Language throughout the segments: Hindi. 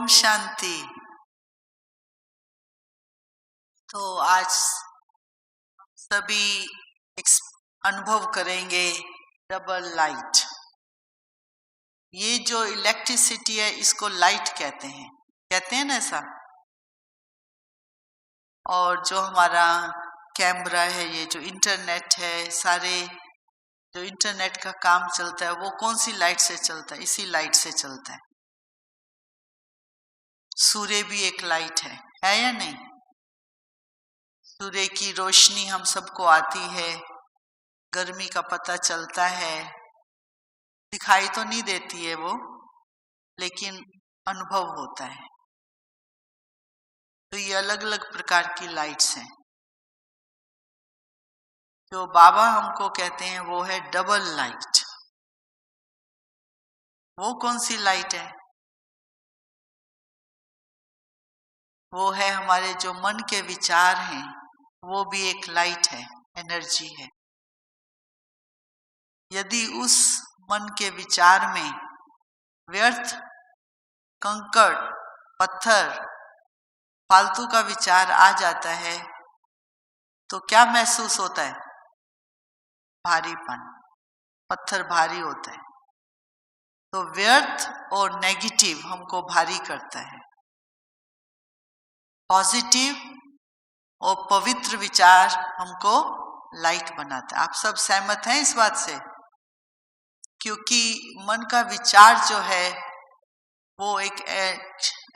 ओम शांति। तो आज सभी अनुभव करेंगे डबल लाइट। ये जो इलेक्ट्रिसिटी है इसको लाइट कहते हैं ना ऐसा। और जो हमारा कैमरा है, ये जो इंटरनेट है, सारे जो इंटरनेट का काम चलता है वो कौन सी लाइट से चलता है? इसी लाइट से चलता है। सूर्य भी एक लाइट है या नहीं? सूर्य की रोशनी हम सबको आती है, गर्मी का पता चलता है, दिखाई तो नहीं देती है वो, लेकिन अनुभव होता है। तो ये अलग अलग प्रकार की लाइट्स हैं। जो बाबा हमको कहते हैं वो है डबल लाइट। वो कौन सी लाइट है? वो है हमारे जो मन के विचार हैं, वो भी एक लाइट है, एनर्जी है। यदि उस मन के विचार में व्यर्थ, कंकड़, पत्थर, फालतू का विचार आ जाता है तो क्या महसूस होता है? भारीपन, पत्थर भारी होता है। तो व्यर्थ और नेगेटिव हमको भारी करता है। पॉजिटिव और पवित्र विचार हमको लाइट बनाता है। आप सब सहमत हैं इस बात से? क्योंकि मन का विचार जो है वो एक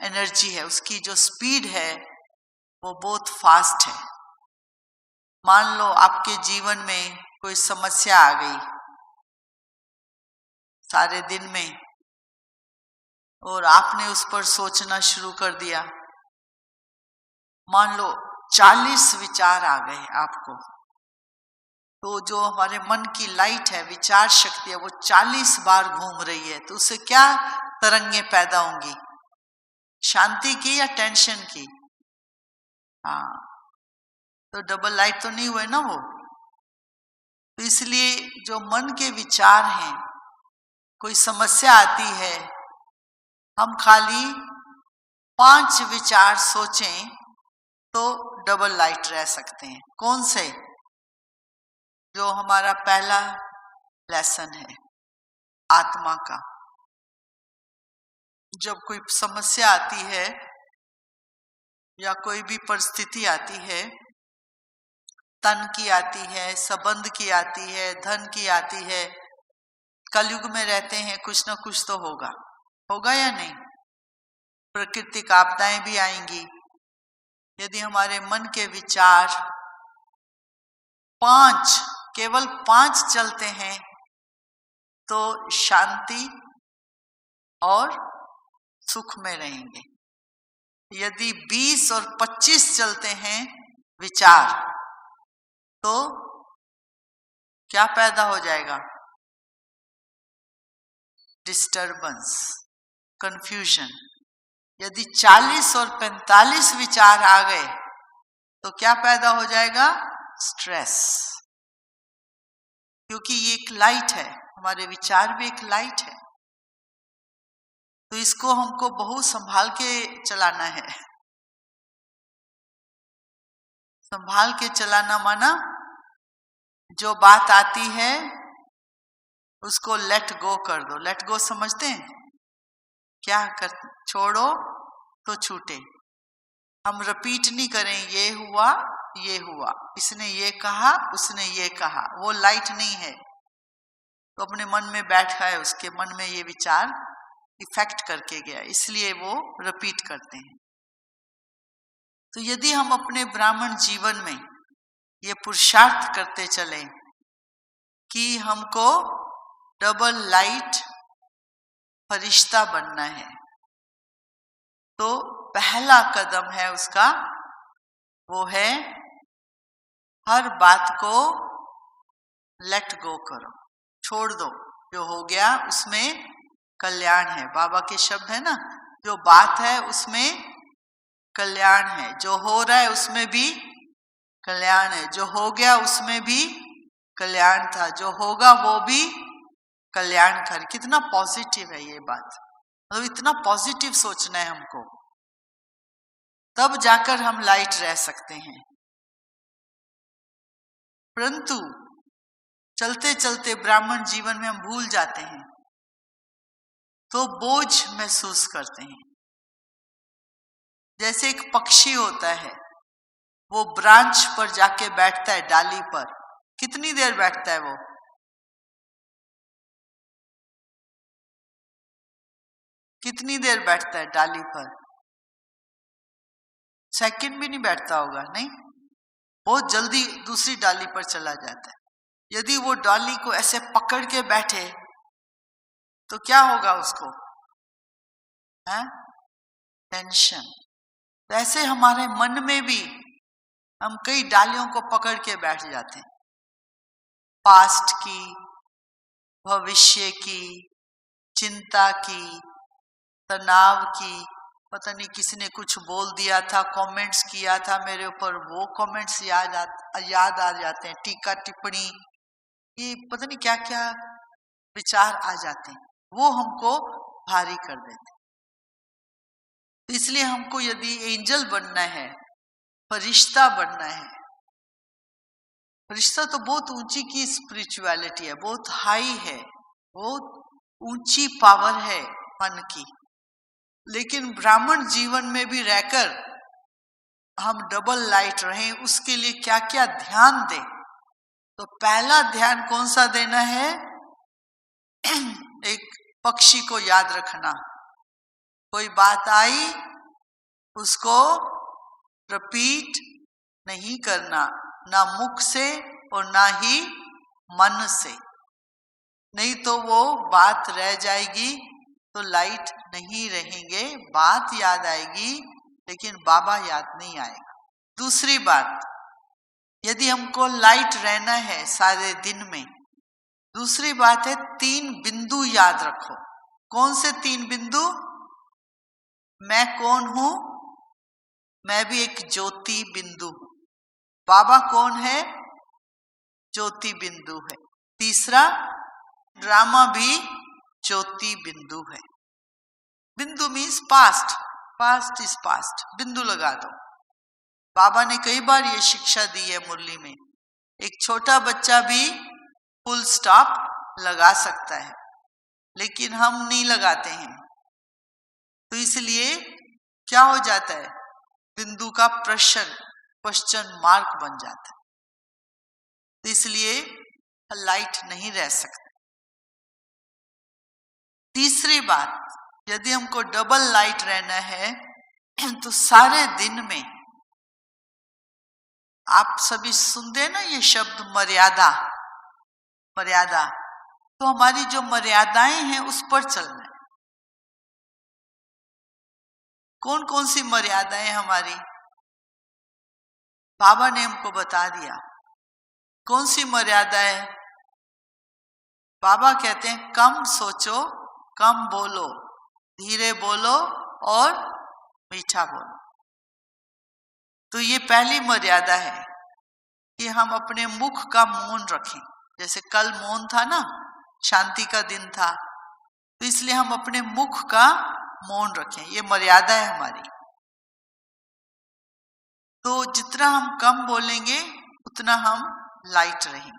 एनर्जी है, उसकी जो स्पीड है वो बहुत फास्ट है। मान लो आपके जीवन में कोई समस्या आ गई सारे दिन में, और आपने उस पर सोचना शुरू कर दिया। मान लो 40 विचार आ गए आपको, तो जो हमारे मन की लाइट है, विचार शक्ति है, वो 40 बार घूम रही है। तो उससे क्या तरंगे पैदा होंगी? शांति की या टेंशन की? हाँ, तो डबल लाइट तो नहीं हुए ना वो। तो इसलिए जो मन के विचार हैं, कोई समस्या आती है, हम खाली 5 विचार सोचें तो डबल लाइट रह सकते हैं। कौन से? जो हमारा पहला लेसन है आत्मा का। जब कोई समस्या आती है या कोई भी परिस्थिति आती है, तन की आती है, संबंध की आती है, धन की आती है, कलयुग में रहते हैं, कुछ ना कुछ तो होगा या नहीं? प्राकृतिक आपदाएं भी आएंगी। यदि हमारे मन के विचार 5, केवल 5 चलते हैं तो शांति और सुख में रहेंगे। यदि 20 और 25 चलते हैं विचार, तो क्या पैदा हो जाएगा? Disturbance, confusion. यदि 40 और 45 विचार आ गए तो क्या पैदा हो जाएगा? स्ट्रेस। क्योंकि ये एक लाइट है, हमारे विचार भी एक लाइट है। तो इसको हमको बहुत संभाल के चलाना है। संभाल के चलाना माना जो बात आती है उसको लेट गो कर दो। लेट गो समझते हैं? क्या कर, छोड़ो तो छूटे। हम रिपीट नहीं करें, ये हुआ, इसने ये कहा, उसने ये कहा। वो लाइट नहीं है। तो अपने मन में बैठा है, उसके मन में ये विचार इफेक्ट करके गया, इसलिए वो रिपीट करते हैं। तो यदि हम अपने ब्राह्मण जीवन में ये पुरुषार्थ करते चलें कि हमको डबल लाइट फरिश्ता बनना है, तो पहला कदम है उसका, वो है हर बात को लेट गो करो, छोड़ दो। जो हो गया उसमें कल्याण है। बाबा के शब्द है ना, जो बात है उसमें कल्याण है, जो हो रहा है उसमें भी कल्याण है, जो हो गया उसमें भी कल्याण था, जो होगा वो भी कल्याण कर। कितना पॉजिटिव है ये बात। मतलब इतना पॉजिटिव सोचना है हमको, तब जाकर हम लाइट रह सकते हैं। परंतु चलते चलते ब्राह्मण जीवन में हम भूल जाते हैं तो बोझ महसूस करते हैं। जैसे एक पक्षी होता है, वो ब्रांच पर जाके बैठता है, डाली पर। कितनी देर बैठता है वो? कितनी देर बैठता है डाली पर? सेकंड भी नहीं बैठता होगा, नहीं, बहुत जल्दी दूसरी डाली पर चला जाता है। यदि वो डाली को ऐसे पकड़ के बैठे तो क्या होगा उसको? है टेंशन। तो ऐसे हमारे मन में भी हम कई डालियों को पकड़ के बैठ जाते हैं, पास्ट की, भविष्य की, चिंता की, तनाव की। पता नहीं किसी ने कुछ बोल दिया था, कमेंट्स किया था मेरे ऊपर, वो कमेंट्स याद आ जाते हैं, टीका टिप्पणी, ये पता नहीं क्या क्या विचार आ जाते हैं, वो हमको भारी कर देते हैं। इसलिए हमको यदि एंजल बनना है, फरिश्ता बनना है, फरिश्ता तो बहुत ऊंची की स्पिरिचुअलिटी है, बहुत हाई है, बहुत ऊंची पावर है मन की। लेकिन ब्राह्मण जीवन में भी रहकर हम डबल लाइट रहें, उसके लिए क्या क्या ध्यान दें? तो पहला ध्यान कौन सा देना है? एक पक्षी को याद रखना, कोई बात आई उसको रिपीट नहीं करना, ना मुख से और ना ही मन से, नहीं तो वो बात रह जाएगी तो लाइट नहीं रहेंगे। बात याद आएगी लेकिन बाबा याद नहीं आएगा। दूसरी बात, यदि हमको लाइट रहना है सारे दिन में, दूसरी बात है 3 बिंदु याद रखो। कौन से 3 बिंदु? मैं कौन हूं? मैं भी एक ज्योति बिंदु हूं। बाबा कौन है? ज्योति बिंदु है। तीसरा, ड्रामा भी ज्योति बिंदु है। बिंदु means past, past is past, बिंदु लगा दो। बाबा ने कई बार ये शिक्षा दी है मुरली में, एक छोटा बच्चा भी फुल स्टॉप लगा सकता है, लेकिन हम नहीं लगाते हैं, तो इसलिए क्या हो जाता है? बिंदु का प्रश्न, क्वेश्चन मार्क बन जाता है, तो इसलिए लाइट नहीं रह सकती। तीसरी बात, यदि हमको डबल लाइट रहना है तो सारे दिन में, आप सभी सुनते हैं ना ये शब्द मर्यादा, मर्यादा, तो हमारी जो मर्यादाएं हैं उस पर चलना है। कौन कौन सी मर्यादाएं हमारी? बाबा ने हमको बता दिया कौन सी मर्यादा है। बाबा कहते हैं कम सोचो, कम बोलो, धीरे बोलो और मीठा बोलो। तो ये पहली मर्यादा है कि हम अपने मुख का मौन रखें। जैसे कल मौन था ना, शांति का दिन था, तो इसलिए हम अपने मुख का मौन रखें, ये मर्यादा है हमारी। तो जितना हम कम बोलेंगे उतना हम लाइट रहेंगे।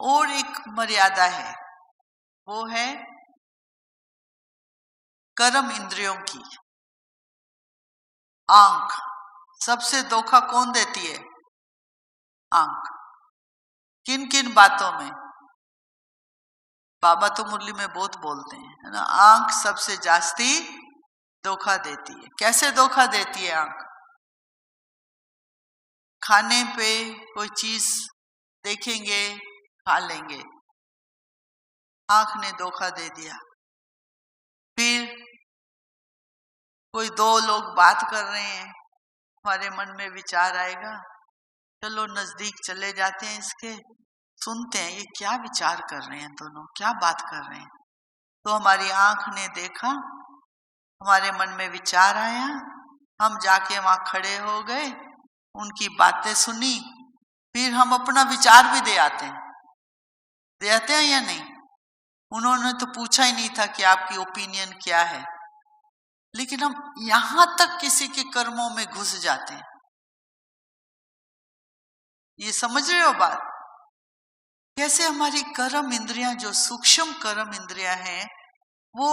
और एक मर्यादा है, वो है कर्म इंद्रियों की। आंख सबसे धोखा कौन देती है? आंख। किन किन बातों में? बाबा तो मुरली में बहुत बोलते हैं, है ना, आंख सबसे जास्ती धोखा देती है। कैसे धोखा देती है आंख? खाने पे कोई चीज देखेंगे, खा लेंगे, आंख ने धोखा दे दिया। फिर कोई 2 लोग बात कर रहे हैं, हमारे मन में विचार आएगा, चलो नजदीक चले जाते हैं इसके, सुनते हैं ये क्या विचार कर रहे हैं, दोनों क्या बात कर रहे हैं। तो हमारी आंख ने देखा, हमारे मन में विचार आया, हम जाके वहां खड़े हो गए, उनकी बातें सुनी, फिर हम अपना विचार भी दे आते हैं या नहीं? उन्होंने तो पूछा ही नहीं था कि आपकी ओपिनियन क्या है, लेकिन हम यहां तक किसी के कर्मों में घुस जाते हैं। ये समझ रहे हो बात? कैसे हमारी कर्म इंद्रियां, जो सूक्ष्म कर्म इंद्रियां हैं, वो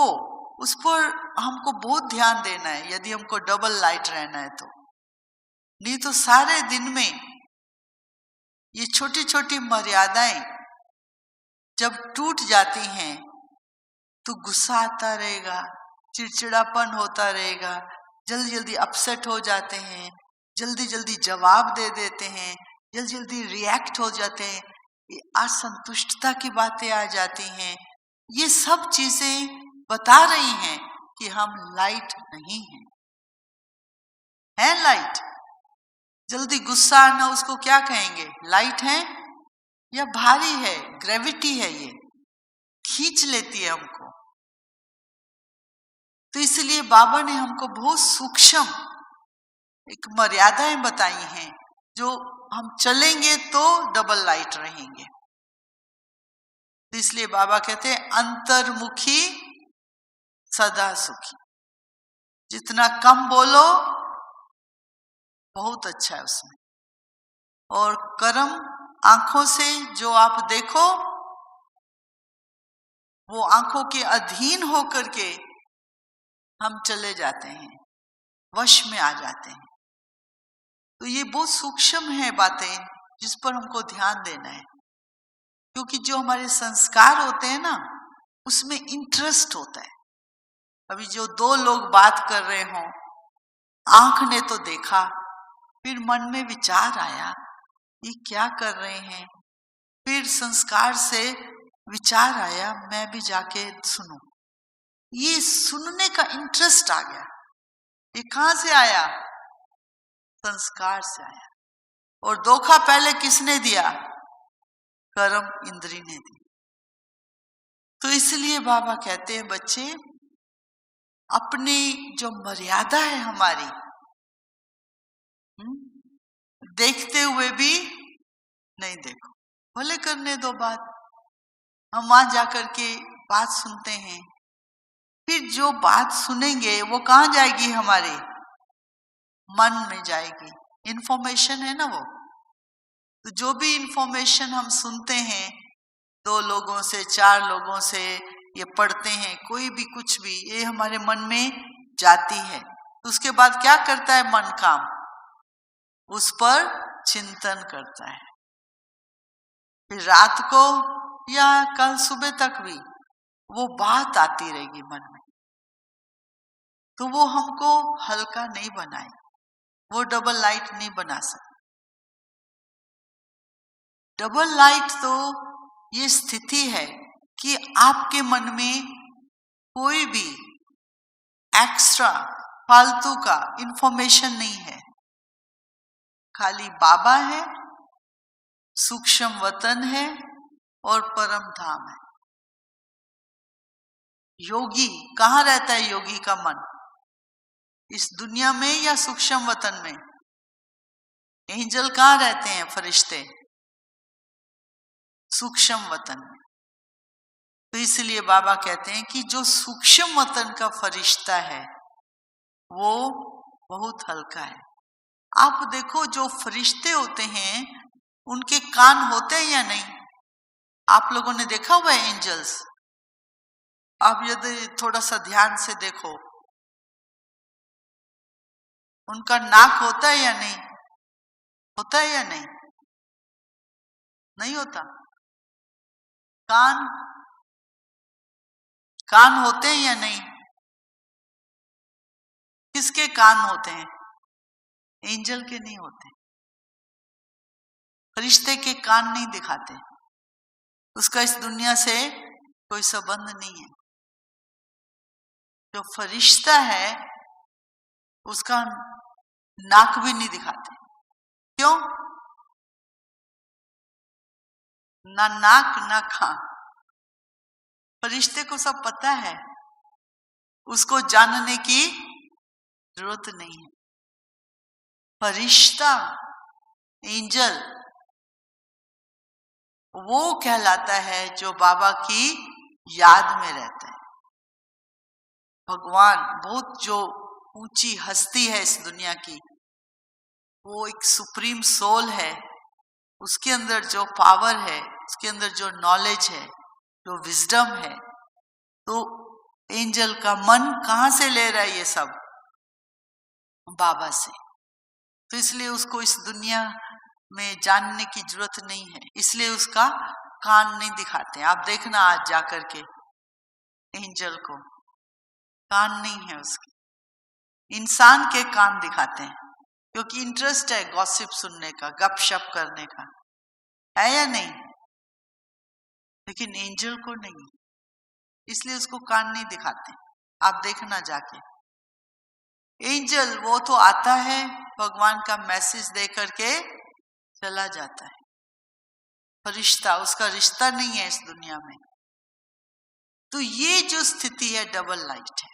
उस पर हमको बहुत ध्यान देना है यदि हमको डबल लाइट रहना है तो। नहीं तो सारे दिन में ये छोटी छोटी मर्यादाएं जब टूट जाती हैं तो गुस्सा आता रहेगा, चिड़चिड़ापन होता रहेगा, जल्दी जल्दी अपसेट हो जाते हैं, जल्दी जल्दी जवाब दे देते हैं, जल्दी जल्दी रिएक्ट हो जाते हैं, असंतुष्टता की बातें आ जाती हैं। ये सब चीजें बता रही हैं कि हम लाइट नहीं हैं। है लाइट? जल्दी गुस्सा आना उसको क्या कहेंगे? लाइट है या भारी है? ग्रेविटी है, ये खींच लेती है हमको। तो इसलिए बाबा ने हमको बहुत सूक्ष्म एक मर्यादाएं बताई हैं, जो हम चलेंगे तो डबल लाइट रहेंगे। तो इसलिए बाबा कहते हैं अंतर्मुखी सदा सुखी। जितना कम बोलो बहुत अच्छा है उसमें। और कर्म आंखों से जो आप देखो, वो आंखों के अधीन होकर के हम चले जाते हैं, वश में आ जाते हैं। तो ये बहुत सूक्ष्म है बातें, जिस पर हमको ध्यान देना है, क्योंकि जो हमारे संस्कार होते हैं ना, उसमें इंटरेस्ट होता है। अभी जो दो लोग बात कर रहे हों, आंख ने तो देखा, फिर मन में विचार आया ये क्या कर रहे हैं, फिर संस्कार से विचार आया मैं भी जाके सुनूं। ये सुनने का इंटरेस्ट आ गया। ये कहां से आया? संस्कार से आया। और धोखा पहले किसने दिया? कर्म इंद्री ने दी। तो इसलिए बाबा कहते हैं बच्चे, अपनी जो मर्यादा है हमारी, देखते हुए भी नहीं देखो, भले करने दो बात। हम वहां जाकर के बात सुनते हैं, फिर जो बात सुनेंगे वो कहां जाएगी? हमारे मन में जाएगी। इंफॉर्मेशन है ना वो। तो जो भी इंफॉर्मेशन हम सुनते हैं, 2 लोगों से, 4 लोगों से, ये पढ़ते हैं, कोई भी कुछ भी, ये हमारे मन में जाती है। तो उसके बाद क्या करता है मन? काम उस पर चिंतन करता है। फिर रात को या कल सुबह तक भी वो बात आती रहेगी मन में। तो वो हमको हल्का नहीं बनाए, वो डबल लाइट नहीं बना सकती। डबल लाइट तो ये स्थिति है कि आपके मन में कोई भी एक्स्ट्रा फालतू का इंफॉर्मेशन नहीं है, खाली बाबा है, सूक्ष्म वतन है और परम धाम है। योगी कहाँ रहता है? योगी का मन इस दुनिया में या सूक्ष्म वतन में? एंजल कहाँ रहते हैं? फरिश्ते सूक्ष्म वतन में। तो इसलिए बाबा कहते हैं कि जो सूक्ष्म वतन का फरिश्ता है वो बहुत हल्का है। आप देखो, जो फरिश्ते होते हैं उनके कान होते हैं या नहीं? आप लोगों ने देखा हुआ है एंजल्स? आप यदि थोड़ा सा ध्यान से देखो, उनका नाक होता है या नहीं? होता है या नहीं? नहीं होता। कान होते हैं या नहीं? किसके कान होते हैं? एंजल के नहीं होते। फरिश्ते के कान नहीं दिखाते, उसका इस दुनिया से कोई संबंध नहीं है। जो फरिश्ता है उसका नाक भी नहीं दिखाते। क्यों? ना नाक ना कान। फरिश्ते को सब पता है, उसको जानने की जरूरत नहीं है। फरिश्ता, एंजल, वो कहलाता है जो बाबा की याद में रहते हैं। भगवान बहुत जो ऊंची हस्ती है इस दुनिया की, वो एक सुप्रीम सोल है। उसके अंदर जो पावर है, उसके अंदर जो नॉलेज है, जो विजडम है, तो एंजल का मन कहाँ से ले रहा है ये सब? बाबा से। तो इसलिए उसको इस दुनिया में जानने की जरूरत नहीं है, इसलिए उसका कान नहीं दिखाते। आप देखना आज जाकर के एंजल को कान नहीं है उसके, इंसान के कान दिखाते हैं, क्योंकि इंटरेस्ट है गॉसिप सुनने का, गपशप करने का, है या नहीं? लेकिन एंजल को नहीं, इसलिए उसको कान नहीं दिखाते। आप देखना जाके एंजल वो तो आता है, भगवान का मैसेज दे करके चला जाता है। फरिश्ता, उसका रिश्ता नहीं है इस दुनिया में। तो ये जो स्थिति है डबल लाइट है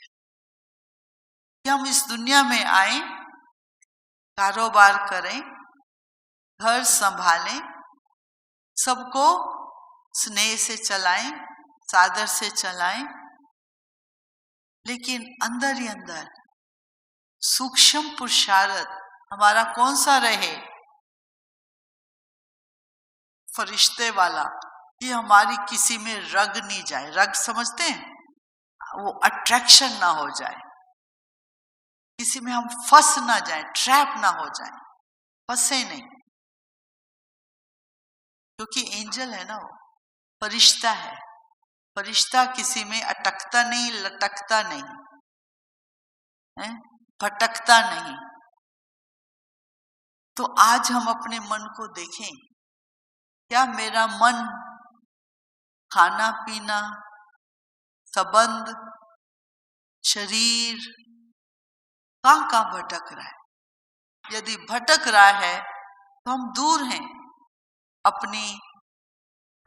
कि हम इस दुनिया में आए, कारोबार करें, घर संभालें, सबको स्नेह से चलाएं, सादर से चलाएं, लेकिन अंदर ही अंदर सूक्ष्म पुरुषार्थ हमारा कौन सा रहे? फरिश्ते वाला, कि हमारी किसी में रग नहीं जाए। रग समझते हैं? वो अट्रैक्शन ना हो जाए, किसी में हम फंस ना जाए, ट्रैप ना हो जाए, फंसे नहीं। क्योंकि एंजल है ना, वो फरिश्ता है। फरिश्ता किसी में अटकता नहीं, लटकता नहीं है, भटकता नहीं। तो आज हम अपने मन को देखें, क्या मेरा मन खाना पीना, संबंध, शरीर कहाँ कहाँ भटक रहा है? यदि भटक रहा है तो हम दूर हैं अपनी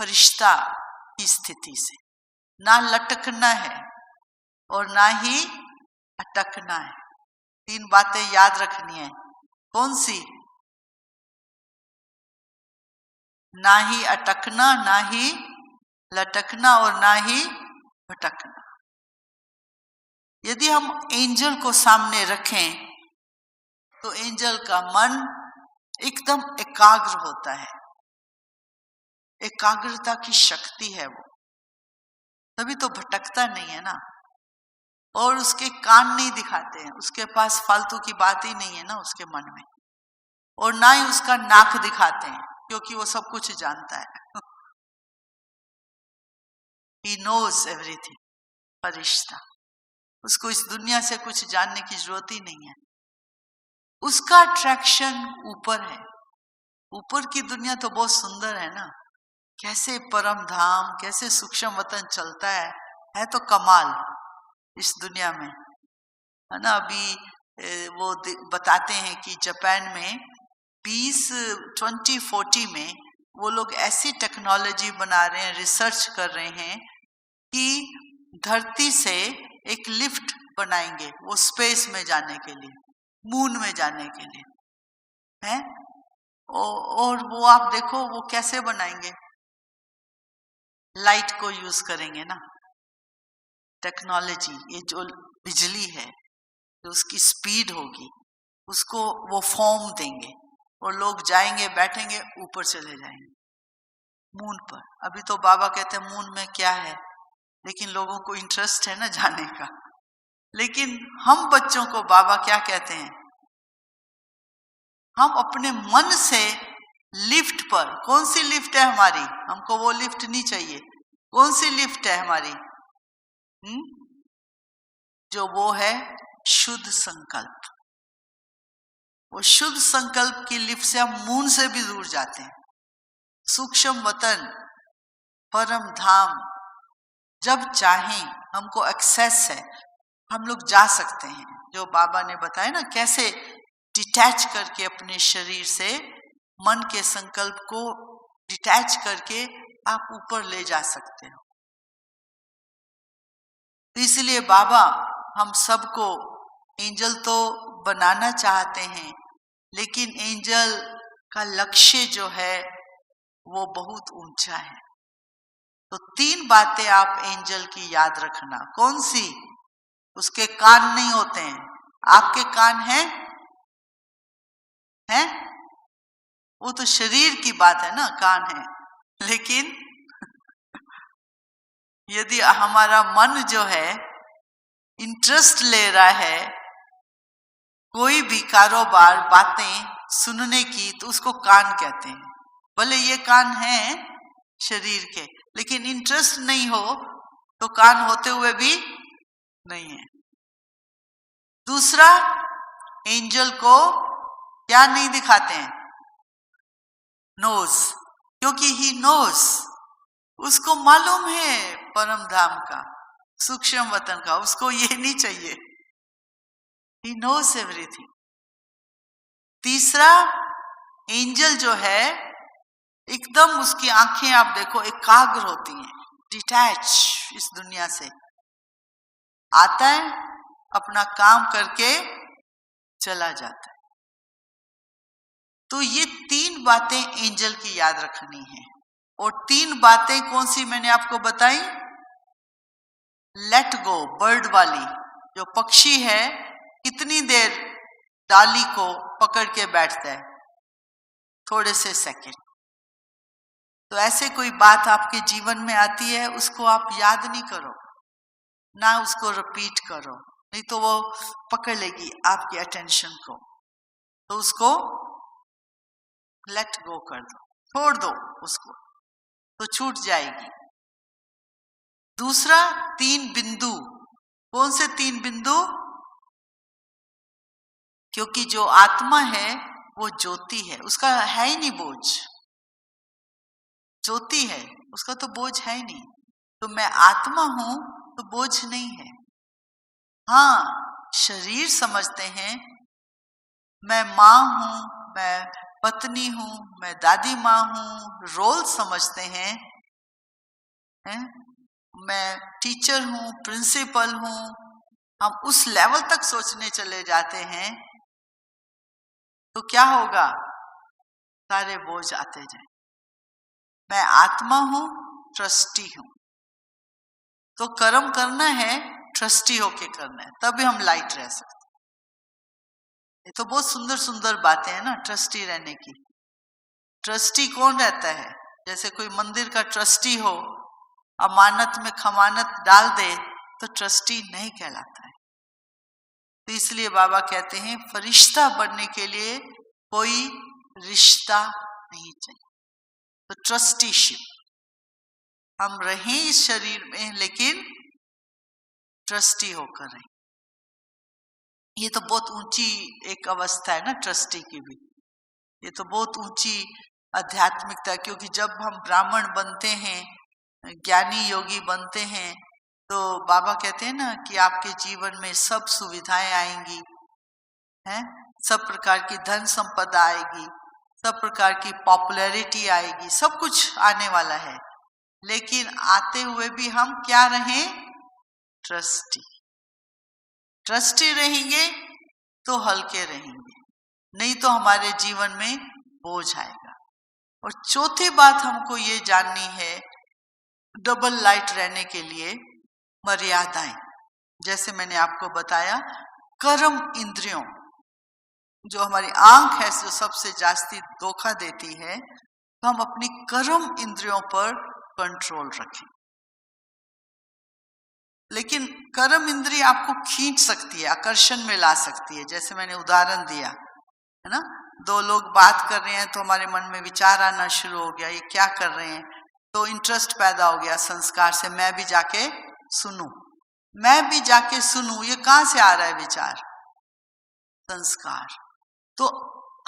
फरिश्ता की स्थिति से। ना लटकना है और ना ही अटकना है। 3 बातें याद रखनी है। कौन सी? ना ही अटकना, ना ही लटकना और ना ही भटकना। यदि हम एंजल को सामने रखें तो एंजल का मन एकदम एकाग्र होता है। एकाग्रता की शक्ति है वो, तभी तो भटकता नहीं है ना। और उसके कान नहीं दिखाते हैं, उसके पास फालतू की बात ही नहीं है ना उसके मन में। और ना ही उसका नाक दिखाते हैं, क्योंकि वो सब कुछ जानता है। He knows everything। फरिश्ता, उसको इस दुनिया से कुछ जानने की जरूरत ही नहीं है। उसका अट्रैक्शन ऊपर है। ऊपर की दुनिया तो बहुत सुंदर है ना, कैसे परम धाम, कैसे सूक्ष्म वतन चलता है तो कमाल इस दुनिया में, है ना। अभी वो बताते हैं कि जापान में 2040 में वो लोग ऐसी टेक्नोलॉजी बना रहे हैं, रिसर्च कर रहे हैं कि धरती से एक लिफ्ट बनाएंगे वो स्पेस में जाने के लिए, मून में जाने के लिए, है। और वो आप देखो वो कैसे बनाएंगे, लाइट को यूज करेंगे ना, टेक्नोलॉजी। ये जो बिजली है, जो उसकी स्पीड होगी, उसको वो फॉर्म देंगे और लोग जाएंगे, बैठेंगे, ऊपर चले जाएंगे मून पर। अभी तो बाबा कहते हैं मून में क्या है, लेकिन लोगों को इंटरेस्ट है ना जाने का। लेकिन हम बच्चों को बाबा क्या कहते हैं, हम अपने मन से लिफ्ट पर, कौन सी लिफ्ट है हमारी, हमको वो लिफ्ट नहीं चाहिए, कौन सी लिफ्ट है हमारी, जो वो है शुद्ध संकल्प। वो शुद्ध संकल्प की लिफ्ट से हम मून से भी दूर जाते हैं। सूक्ष्म वतन, परम धाम, जब चाहें हमको एक्सेस है, हम लोग जा सकते हैं। जो बाबा ने बताया ना, कैसे डिटैच करके अपने शरीर से मन के संकल्प को डिटैच करके आप ऊपर ले जा सकते हो। तो इसलिए बाबा हम सबको एंजल तो बनाना चाहते हैं, लेकिन एंजल का लक्ष्य जो है वो बहुत ऊंचा है। तो 3 बातें आप एंजल की याद रखना। कौन सी? उसके कान नहीं होते हैं, आपके कान हैं? वो तो शरीर की बात है ना, कान है। लेकिन यदि हमारा मन जो है इंटरेस्ट ले रहा है कोई भी कारोबार बातें सुनने की, तो उसको कान कहते हैं। भले ये कान है शरीर के, लेकिन इंटरेस्ट नहीं हो तो कान होते हुए भी नहीं है। दूसरा, एंजल को क्या नहीं दिखाते हैं? नोज, क्योंकि ही नोज, उसको मालूम है परम धाम का, सूक्ष्म वतन का, उसको ये नहीं चाहिए। He knows everything. तीसरा, एंजल जो है एकदम उसकी आंखें आप देखो एकाग्र होती हैं, डिटैच इस दुनिया से, आता है अपना काम करके चला जाता है। तो ये 3 बातें एंजल की याद रखनी है। और 3 बातें कौन सी मैंने आपको बताई? लेट गो, बर्ड वाली। जो पक्षी है कितनी देर डाली को पकड़ के बैठता है? थोड़े से सेकंड। तो ऐसे कोई बात आपके जीवन में आती है, उसको आप याद नहीं करो, ना उसको रिपीट करो, नहीं तो वो पकड़ लेगी आपकी अटेंशन को। तो उसको लेट गो कर दो, छोड़ दो उसको, तो छूट जाएगी। दूसरा, 3 बिंदु। कौन से 3 बिंदु? क्योंकि जो आत्मा है वो ज्योति है, उसका है ही नहीं बोझ, ज्योति है, उसका तो बोझ है ही नहीं। तो मैं आत्मा हूं तो बोझ नहीं है। हाँ, शरीर समझते हैं, मैं माँ हूं, मैं पत्नी हूं, मैं दादी माँ हूं, रोल समझते हैं, मैं टीचर हूं, प्रिंसिपल हूं, हम उस लेवल तक सोचने चले जाते हैं तो क्या होगा? सारे बोझ आते जाए। मैं आत्मा हूं, ट्रस्टी हूं, तो कर्म करना है, ट्रस्टी होके करना है, तभी हम लाइट रह सकते। ये तो बहुत सुंदर सुंदर बातें हैं ना ट्रस्टी रहने की। ट्रस्टी कौन रहता है? जैसे कोई मंदिर का ट्रस्टी हो, अमानत में खमानत डाल दे तो ट्रस्टी नहीं कहलाता है। तो इसलिए बाबा कहते हैं फरिश्ता बनने के लिए कोई रिश्ता नहीं चाहिए। तो ट्रस्टीशिप, हम रहें इस शरीर में लेकिन ट्रस्टी होकर रहें। ये तो बहुत ऊंची एक अवस्था है ना ट्रस्टी की भी, ये तो बहुत ऊंची आध्यात्मिकता। क्योंकि जब हम ब्राह्मण बनते हैं, ज्ञानी योगी बनते हैं, तो बाबा कहते हैं ना कि आपके जीवन में सब सुविधाएं आएंगी, हैं, सब प्रकार की धन संपदा आएगी, सब प्रकार की पॉपुलैरिटी आएगी, सब कुछ आने वाला है। लेकिन आते हुए भी हम क्या रहें? ट्रस्टी। ट्रस्टी रहेंगे तो हल्के रहेंगे, नहीं तो हमारे जीवन में बोझ आएगा। और चौथी बात हमको ये जाननी है, डबल लाइट रहने के लिए मर्यादाएं। जैसे मैंने आपको बताया, कर्म इंद्रियों, जो हमारी आंख है जो सबसे जास्ती धोखा देती है, तो हम अपनी कर्म इंद्रियों पर कंट्रोल रखें। लेकिन कर्म इंद्रिय आपको खींच सकती है, आकर्षण में ला सकती है। जैसे मैंने उदाहरण दिया है ना, 2 लोग बात कर रहे हैं तो हमारे मन में विचार आना शुरू हो गया, ये क्या कर रहे हैं, तो इंटरेस्ट पैदा हो गया संस्कार से, मैं भी जाके सुनूं, मैं भी जाके सुनूं। ये कहां से आ रहा है विचार? संस्कार। तो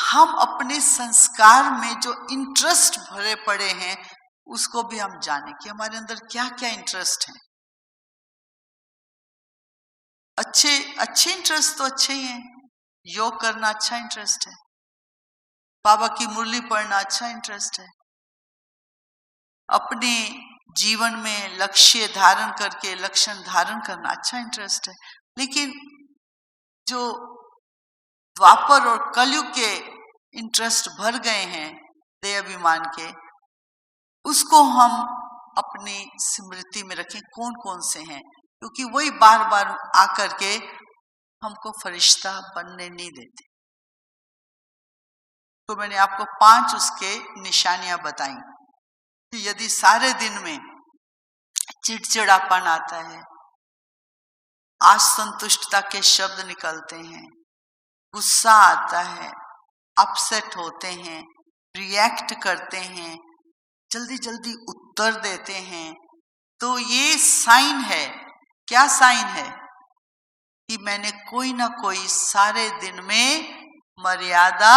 हम अपने संस्कार में जो इंटरेस्ट भरे पड़े हैं उसको भी हम जाने कि हमारे अंदर क्या क्या इंटरेस्ट है। अच्छे इंटरेस्ट तो अच्छे ही हैं, योग करना अच्छा इंटरेस्ट है, बाबा की मुरली पढ़ना अच्छा इंटरेस्ट है, अपने जीवन में लक्ष्य धारण करके लक्षण धारण करना अच्छा इंटरेस्ट है। लेकिन जो द्वापर और कलयुग के इंटरेस्ट भर गए हैं देह अभिमान के, उसको हम अपनी स्मृति में रखें कौन कौन से हैं, क्योंकि वही बार बार आकर के हमको फरिश्ता बनने नहीं देते। तो मैंने आपको 5 उसके निशानियां बताई कि यदि सारे दिन में चिड़चिड़ापन आता है, असंतुष्टता के शब्द निकलते हैं, गुस्सा आता है, अपसेट होते हैं, रिएक्ट करते हैं, जल्दी जल्दी उत्तर देते हैं, तो ये साइन है। क्या साइन है? कि मैंने कोई ना कोई सारे दिन में मर्यादा,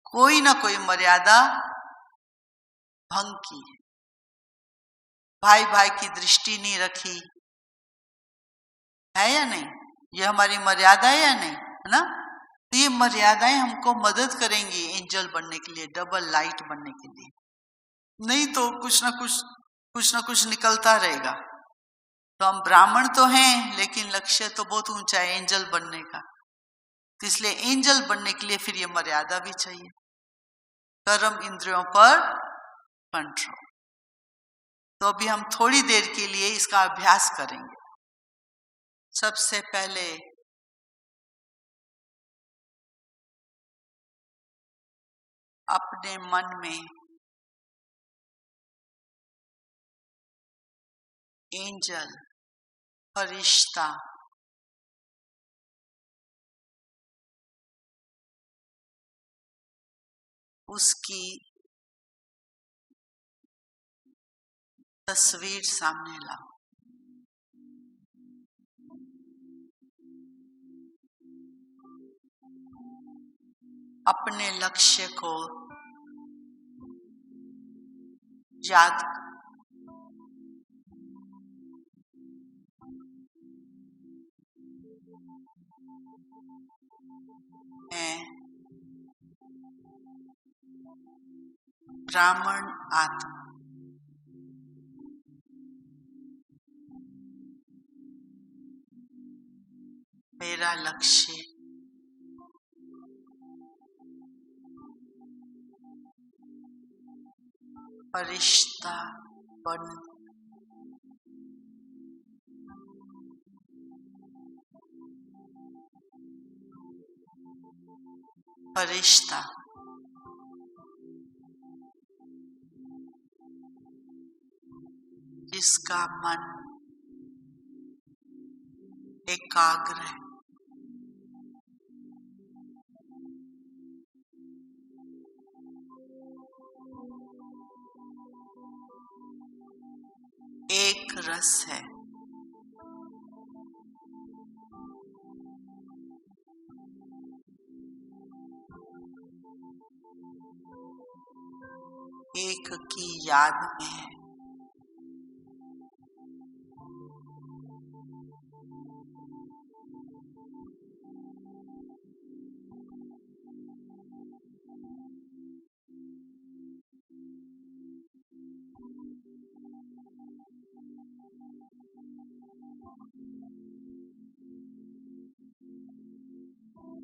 कोई ना कोई मर्यादा भंग की है। भाई भाई की दृष्टि नहीं रखी है या नहीं? ये हमारी मर्यादा है या नहीं, है ना? तो ये मर्यादाएं हमको मदद करेंगी एंजल बनने के लिए, डबल लाइट बनने के लिए। नहीं तो कुछ ना कुछ निकलता रहेगा। तो हम ब्राह्मण तो हैं, लेकिन लक्ष्य तो बहुत ऊंचा है एंजल बनने का। तो इसलिए एंजल बनने के लिए फिर ये मर्यादा भी चाहिए। कर्म इंद्रियों पर कंट्रोल। तो अभी हम थोड़ी देर के लिए इसका अभ्यास करेंगे। सबसे पहले अपने मन में एंजल, फरिश्ता, उसकी तस्वीर सामने लाओ। अपने लक्ष्य को याद करो। मैं ब्राह्मण आत्मा, मेरा लक्ष्य फरिश्ता बन, फरिश्ता जिसका मन एकाग्र है, एक रस है, एक की याद में है,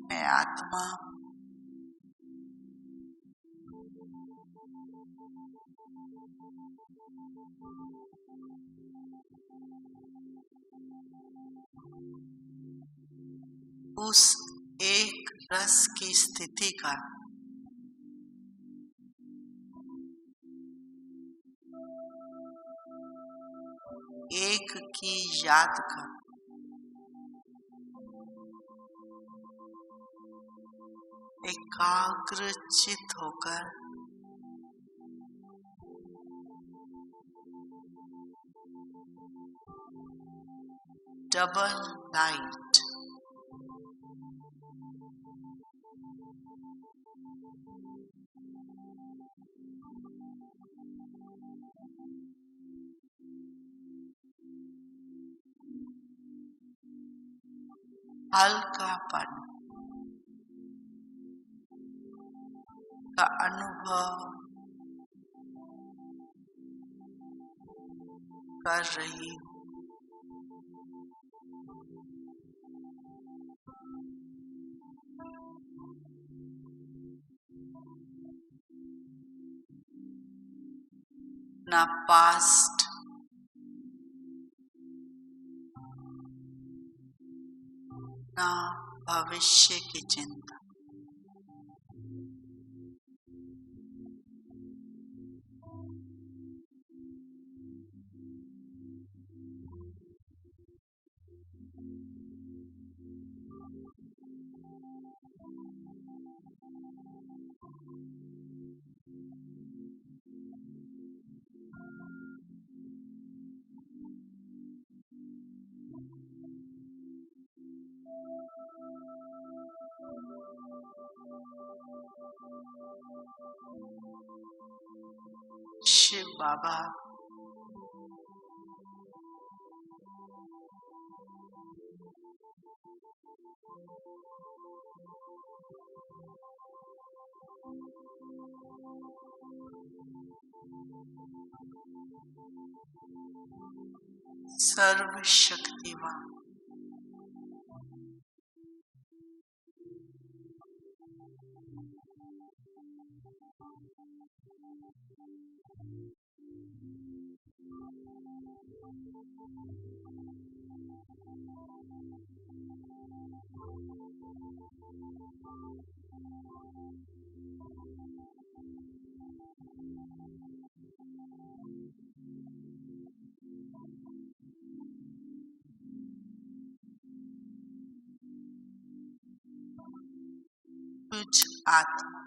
मैं आत्मा उस एक रस की स्थिति का एक की याद का एकाग्रचित होकर डबल लाइट हल्कापन का अनुभव कर रही हूँ। ना पास्ट, ना भविष्य की चिंता। शिव बाबा सर्वशक्तिवान, तुझ आत्मा,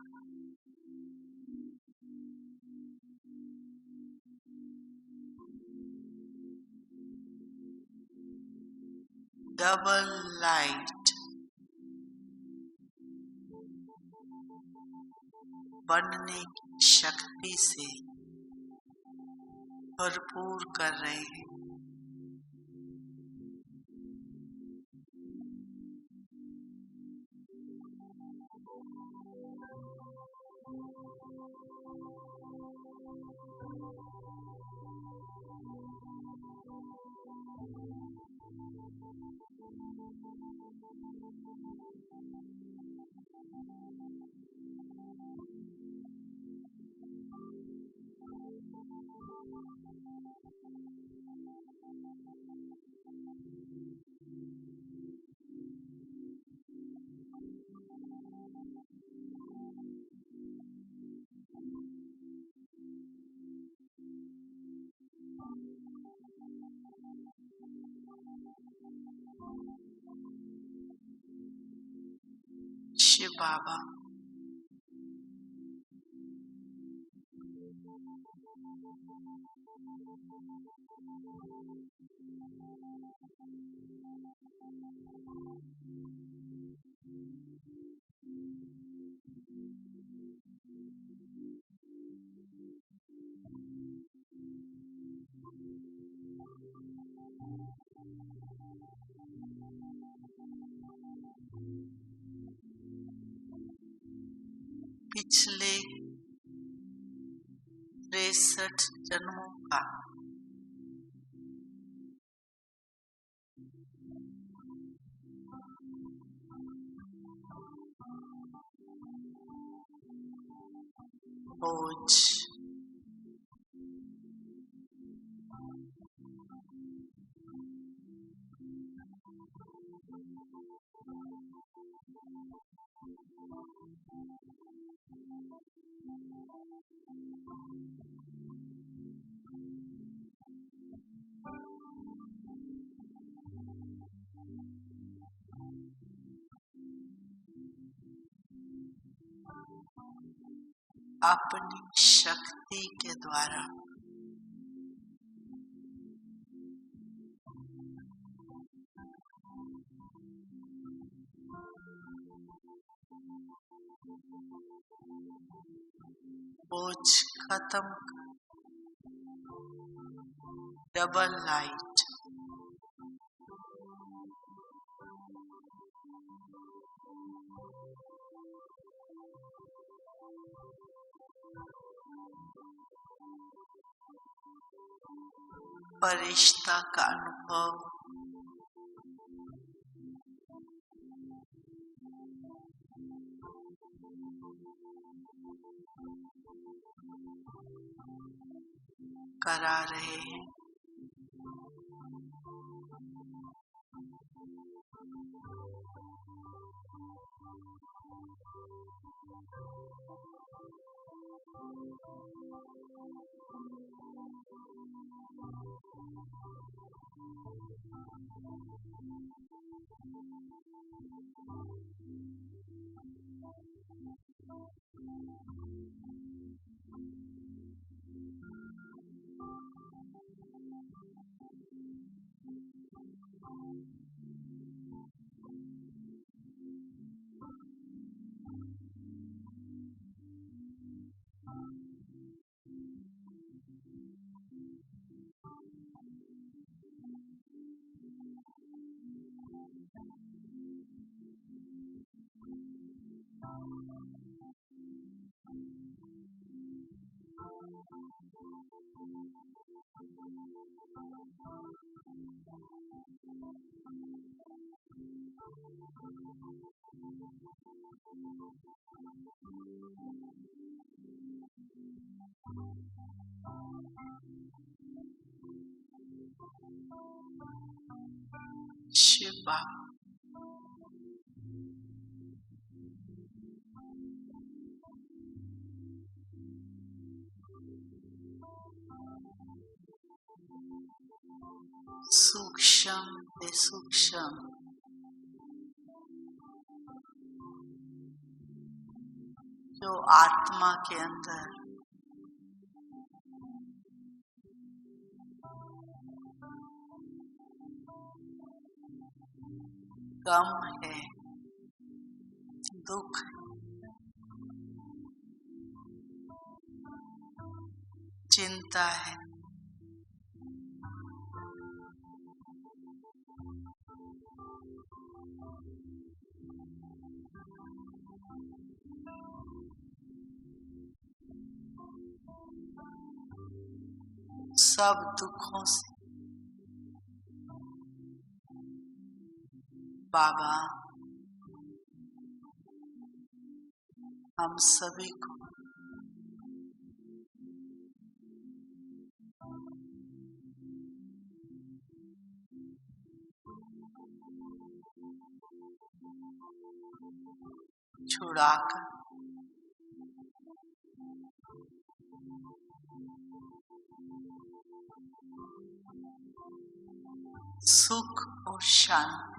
डबल लाइट बनने की शक्ति से भरपूर कर रहे हैं। शिव बाबा पिछले 63 जन्मों का बोझ अपनी शक्ति के द्वारा बोझ खत्म कर, डबल लाइट फरिश्ता का अनुभव करा रहे हैं। शिव बाबा सूक्ष्म से सूक्ष्म जो आत्मा के अंदर गम है, दुख है, चिंता है, सब दुखों से बाबा हम सभी को छुड़ाकर सुख और शांति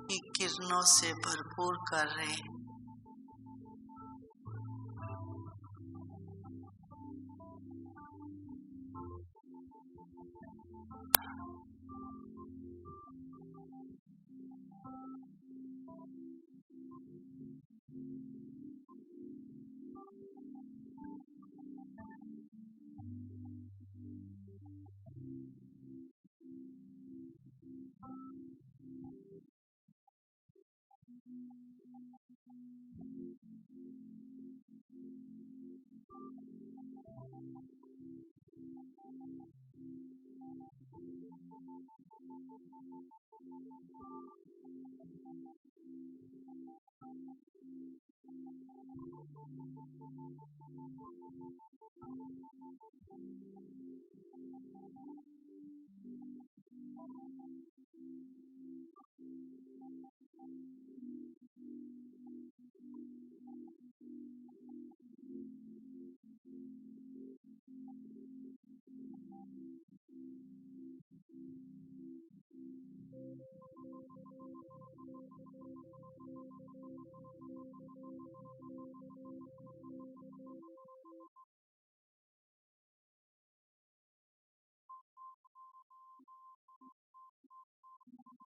की किरणों से भरपूर कर रहे हैं।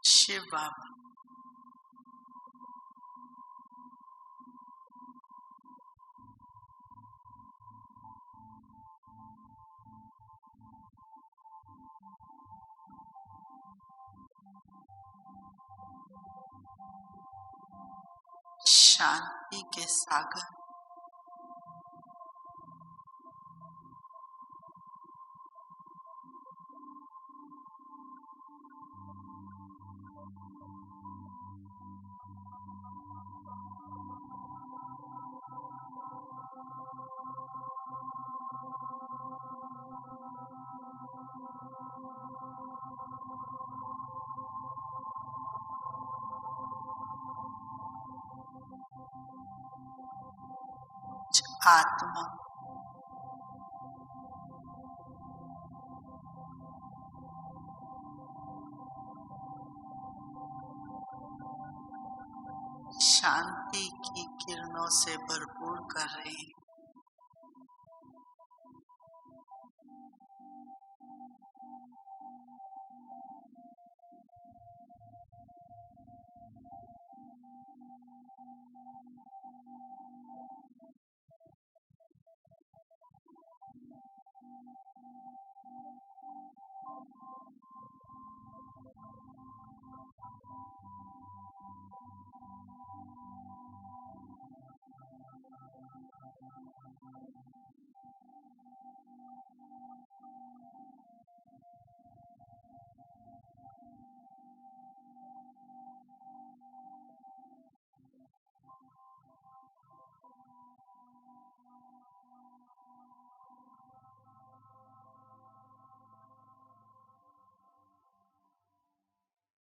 शिव बाबा शांति के सागर आत्मा शांति की किरणों से भरपूर कर रही है।